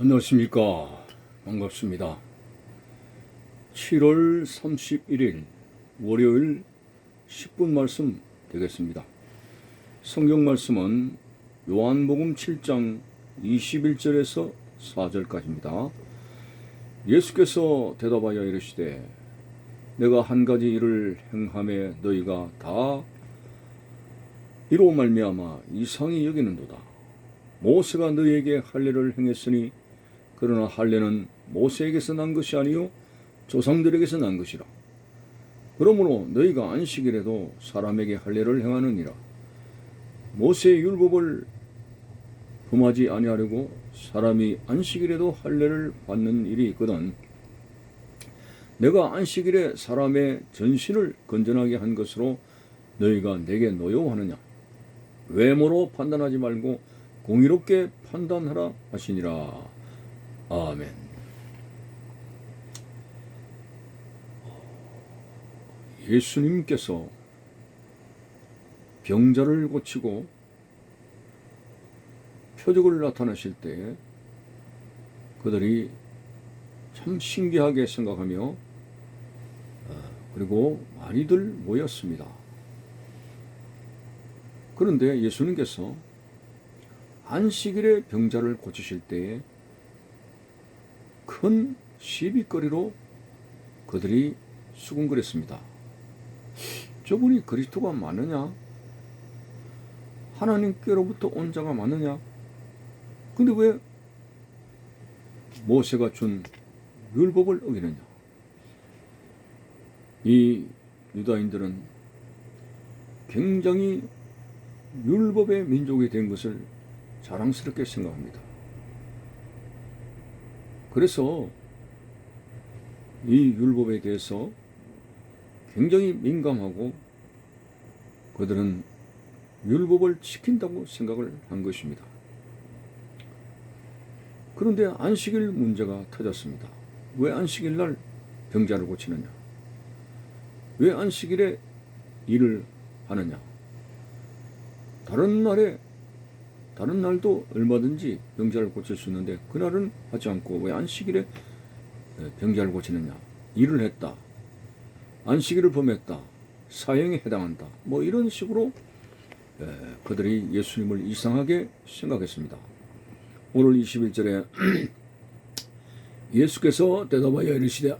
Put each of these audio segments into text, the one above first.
안녕하십니까. 반갑습니다. 7월 31일 월요일 10분 말씀 되겠습니다. 성경 말씀은 요한복음 7장 21절에서 4절까지입니다. 예수께서 대답하여 이르시되 내가 한 가지 일을 행함에 너희가 다 이로 말미암아 이상히 여기는도다. 모세가 너희에게 할례를 행했으니 그러나 할례는 모세에게서 난 것이 아니요 조상들에게서 난 것이라. 그러므로 너희가 안식일에도 사람에게 할례를 행하느니라. 모세의 율법을 범하지 아니하려고 사람이 안식일에도 할례를 받는 일이 있거든. 내가 안식일에 사람의 전신을 건전하게 한 것으로 너희가 내게 노여워하느냐. 외모로 판단하지 말고 공의롭게 판단하라 하시니라. 아멘. 예수님께서 병자를 고치고 표적을 나타내실 때 그들이 참 신기하게 생각하며 그리고 많이들 모였습니다. 그런데 예수님께서 안식일에 병자를 고치실 때에 큰 시비거리로 그들이 수군거렸습니다. 저분이 그리스도가 맞느냐? 하나님께로부터 온 자가 맞느냐? 근데 왜 모세가 준 율법을 어기느냐? 이 유다인들은 굉장히 율법의 민족이 된 것을 자랑스럽게 생각합니다. 그래서 이 율법에 대해서 굉장히 민감하고 그들은 율법을 지킨다고 생각을 한 것입니다. 그런데 안식일 문제가 터졌습니다. 왜 안식일 날 병자를 고치느냐? 왜 안식일에 일을 하느냐? 다른 날도 얼마든지 병자를 고칠 수 있는데 그날은 하지 않고 왜 안식일에 병자를 고치느냐? 일을 했다. 안식일을 범했다. 사형에 해당한다. 뭐 이런 식으로 그들이 예수님을 이상하게 생각했습니다. 오늘 21절에 예수께서 대답하여 이르시되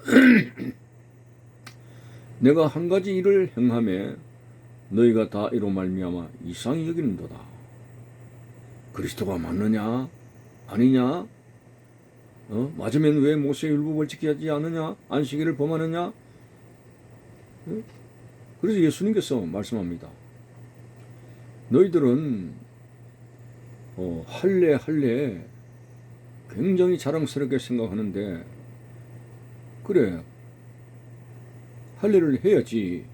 내가 한 가지 일을 행함에 너희가 다 이로 말미암아 이상히 여기는도다. 그리스도가 맞느냐? 아니냐? 맞으면 왜 모세의 율법을 지키지 않느냐? 안식일을 범하느냐? 그래서 예수님께서 말씀합니다. 너희들은 할례 굉장히 자랑스럽게 생각하는데 그래 할례를 해야지.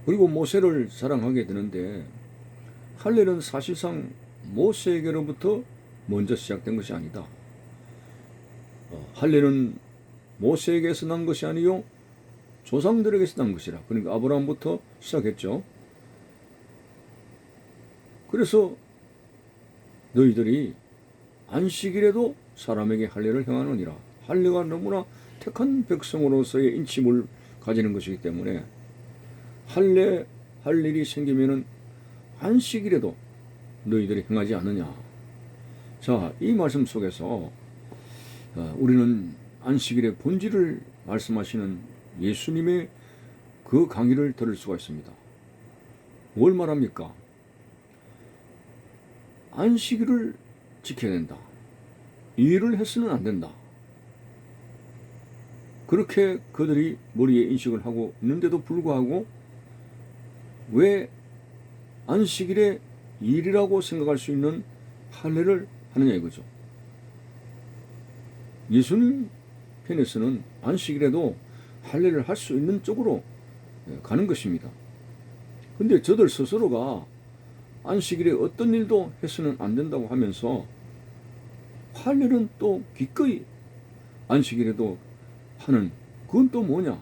그리고 모세를 자랑하게 되는데 할례는 사실상 모세에게로부터 먼저 시작된 것이 아니다. 할례는 모세에게서 난 것이 아니요 조상들에게서 난 것이라. 그러니까 아브라함부터 시작했죠. 그래서 너희들이 안식일에도 사람에게 할례를 행하느니라. 할례가 너무나 택한 백성으로서의 인침을 가지는 것이기 때문에 할례 할 일이 생기면은 안식일에도 너희들이 행하지 않느냐. 자, 이 말씀 속에서 우리는 안식일의 본질을 말씀하시는 예수님의 그 강의를 들을 수가 있습니다. 뭘 말합니까? 안식일을 지켜야 된다. 이 일을 해서는 안 된다. 그렇게 그들이 머리에 인식을 하고 있는데도 불구하고 왜 안식일에 일이라고 생각할 수 있는 할례를 하느냐 이거죠. 예수님 편에서는 안식일에도 할례를 할 수 있는 쪽으로 가는 것입니다. 근데 저들 스스로가 안식일에 어떤 일도 해서는 안 된다고 하면서 할례는 또 기꺼이 안식일에도 하는 그건 또 뭐냐?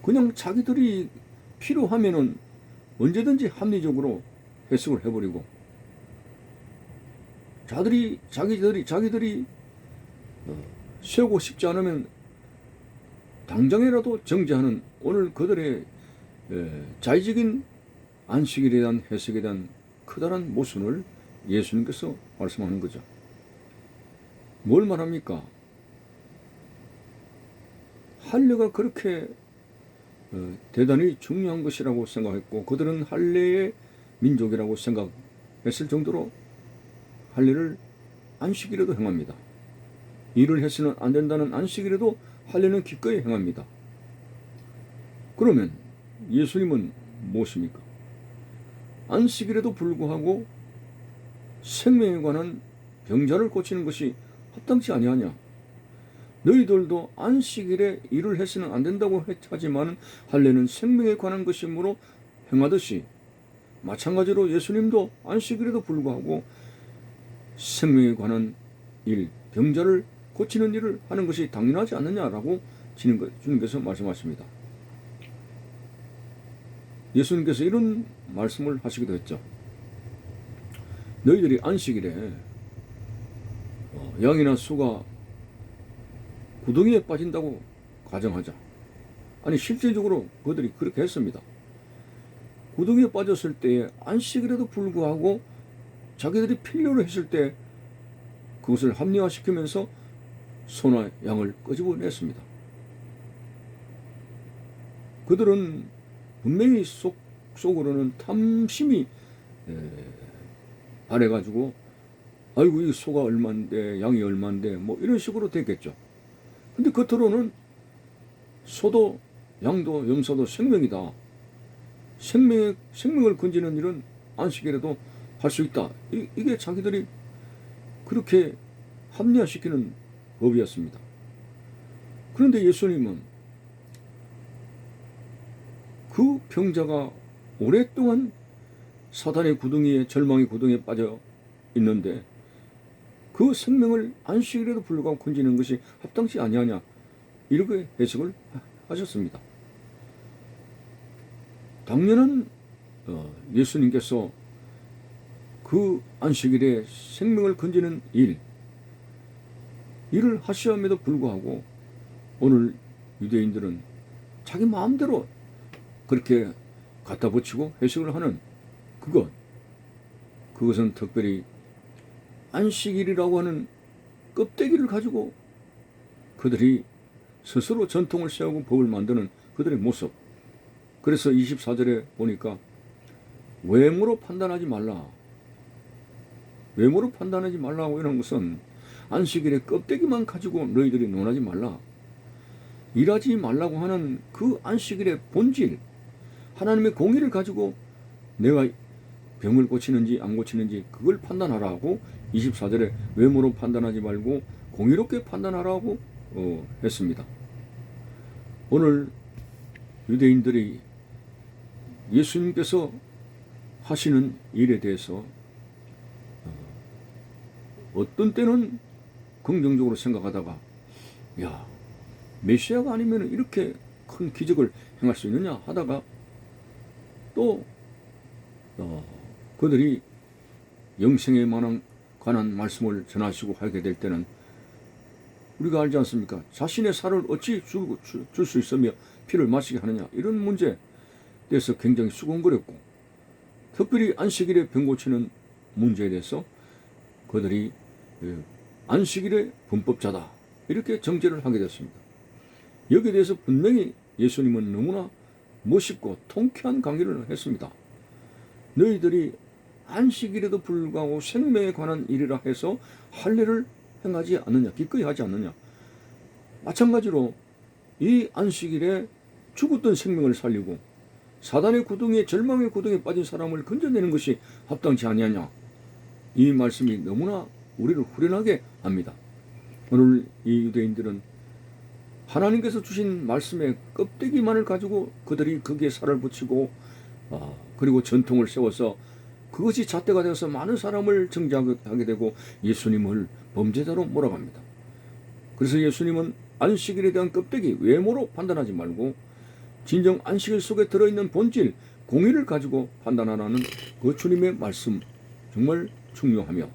그냥 자기들이 필요하면은 언제든지 합리적으로 해석을 해버리고 자기들이 세우고 싶지 않으면 당장이라도 정죄하는 오늘 그들의 자의적인 안식일에 대한 해석에 대한 커다란 모순을 예수님께서 말씀하는 거죠. 뭘 말합니까? 할례가 그렇게 대단히 중요한 것이라고 생각했고 그들은 할례의 민족이라고 생각했을 정도로 할례를 안식일에도 행합니다. 일을 해서는 안 된다는 안식일에도 할례는 기꺼이 행합니다. 그러면 예수님은 무엇입니까? 안식일에도 불구하고 생명에 관한 병자를 고치는 것이 합당치 아니하냐? 너희들도 안식일에 일을 해서는 안 된다고 하지만 할례는 생명에 관한 것이므로 행하듯이 마찬가지로 예수님도 안식일에도 불구하고 생명에 관한 일, 병자를 고치는 일을 하는 것이 당연하지 않느냐라고 주님께서 말씀하십니다. 예수님께서 이런 말씀을 하시기도 했죠. 너희들이 안식일에 양이나 소가 구덩이에 빠진다고 가정하자. 아니 실제적으로 그들이 그렇게 했습니다. 구덩이에 빠졌을 때에 안식일에도 불구하고 자기들이 필요로 했을 때 그것을 합리화시키면서 소나 양을 끄집어냈습니다. 그들은 분명히 속으로는 탐심이 바래가지고 아이고 이 소가 얼만데 양이 얼만데 뭐 이런 식으로 됐겠죠. 근데 겉으로는 소도 양도 염소도 생명이다. 생명을 건지는 일은 안식일에도 할 수 있다. 이게 자기들이 그렇게 합리화시키는 법이었습니다. 그런데 예수님은 그 병자가 오랫동안 사단의 구덩이에 절망의 구덩이에 빠져 있는데 그 생명을 안식일에도 불구하고 건지는 것이 합당치 아니하냐 이렇게 해석을 하셨습니다. 당연한 예수님께서 그 안식일에 생명을 건지는 일을 하시함에도 불구하고 오늘 유대인들은 자기 마음대로 그렇게 갖다 붙이고 해석을 하는 그것은 특별히 안식일이라고 하는 껍데기를 가지고 그들이 스스로 전통을 세우고 법을 만드는 그들의 모습. 그래서 24절에 보니까 외모로 판단하지 말라. 외모로 판단하지 말라고 이런 것은 안식일의 껍데기만 가지고 너희들이 논하지 말라. 일하지 말라고 하는 그 안식일의 본질, 하나님의 공의를 가지고 내가 병을 고치는지 안 고치는지 그걸 판단하라고 24절에 외모로 판단하지 말고 공의롭게 판단하라고 했습니다. 오늘 유대인들이 예수님께서 하시는 일에 대해서 어떤 때는 긍정적으로 생각하다가 야 메시아가 아니면 이렇게 큰 기적을 행할 수 있느냐 하다가 또 그들이 영생에 관한 말씀을 전하시고 하게 될 때는 우리가 알지 않습니까? 자신의 살을 어찌 줄 수 있으며 피를 마시게 하느냐 이런 문제에 대해서 굉장히 수곤거렸고 특별히 안식일에 병 고치는 문제에 대해서 그들이 안식일의 범법자다 이렇게 정죄를 하게 됐습니다. 여기에 대해서 분명히 예수님은 너무나 멋있고 통쾌한 강의를 했습니다. 너희들이 안식일에도 불구하고 생명에 관한 일이라 해서 할례를 행하지 않느냐, 기꺼이 하지 않느냐. 마찬가지로 이 안식일에 죽었던 생명을 살리고 사단의 구덩이에 절망의 구덩이에 빠진 사람을 건져내는 것이 합당치 아니하냐. 이 말씀이 너무나 우리를 후련하게 합니다. 오늘 이 유대인들은 하나님께서 주신 말씀의 껍데기만을 가지고 그들이 거기에 살을 붙이고 그리고 전통을 세워서 그것이 잣대가 되어서 많은 사람을 정죄하게 되고 예수님을 범죄자로 몰아갑니다. 그래서 예수님은 안식일에 대한 껍데기, 외모로 판단하지 말고 진정 안식일 속에 들어있는 본질, 공의를 가지고 판단하라는 그 주님의 말씀 정말 중요하며,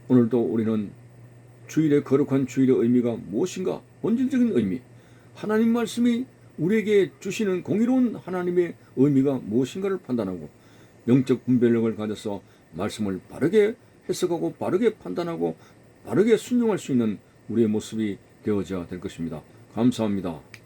오늘도 우리는 주일의 거룩한 주일의 의미가 무엇인가, 본질적인 의미, 하나님 말씀이 우리에게 주시는 공의로운 하나님의 의미가 무엇인가를 판단하고 영적 분별력을 가져서 말씀을 바르게 해석하고 바르게 판단하고 바르게 순종할 수 있는 우리의 모습이 되어져야 될 것입니다. 감사합니다.